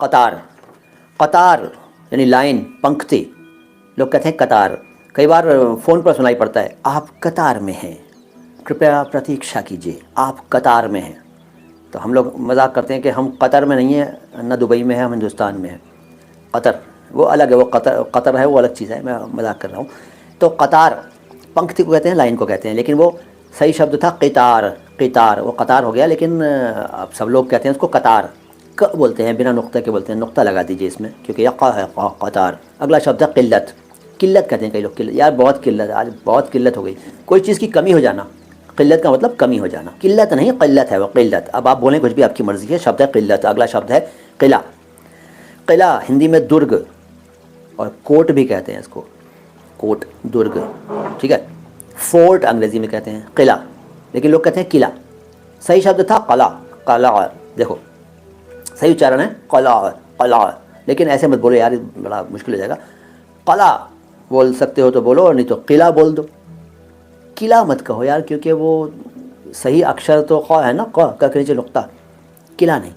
قطار، قطار یعنی لائن، پنکھتی، لوگ کہتے ہیں قطار. کئی بار فون پر سنائی پڑتا ہے آپ قطار میں ہیں، کرپیا پرتیکشا کیجیے، آپ قطار میں ہیں. تو ہم لوگ مذاق کرتے ہیں کہ ہم قطر میں نہیں ہیں، نہ دبئی میں ہیں، ہم ہندوستان میں ہیں. قطر وہ الگ ہے، وہ قطر ہے وہ الگ چیز ہے، میں مذاق کر رہا ہوں. تو قطار پنکھتی کو کہتے ہیں، لائن کو کہتے ہیں، لیکن وہ صحیح شبد تھا قطار. قطار وہ قطار ہو گیا، لیکن اب سب لوگ کہتے ہیں اس کو قطار. بولتے ہیں بنا نقطہ کے بولتے ہیں، نقطہ لگا دیجیے اس میں کیونکہ یہ قا ہے، قطار. اگلا شبد ہے قلت. قلت کہتے ہیں کئی لوگ، قلت یار بہت قلت، آج بہت قلت ہو گئی. کوئی چیز کی کمی ہو جانا، قلت کا مطلب کمی ہو جانا. قلت نہیں، قلت ہے وہ، قلت. اب آپ بولیں کچھ بھی، آپ کی مرضی ہے. شبد ہے قلت. اگلا شبد ہے قلعہ. قلعہ ہندی میں درگ، اور کوٹ بھی کہتے ہیں اس کو، کوٹ، درگ، ٹھیک ہے. فورٹ انگریزی میں کہتے ہیں، قلعہ، لیکن لوگ کہتے ہیں قلعہ. صحیح شبد تھا قلعہ. قلعہ دیکھو صحیح اچارن ہے، قلعہ، قلعہ. لیکن ایسے مت بولو یار، بڑا مشکل ہو جائے گا. قلعہ بول سکتے ہو تو بولو، اور نہیں تو قلعہ بول دو. قلعہ مت کہو یار، کیونکہ وہ صحیح اکشر تو قا ہے نا، قا کے نیچے نقطہ. قلعہ نہیں.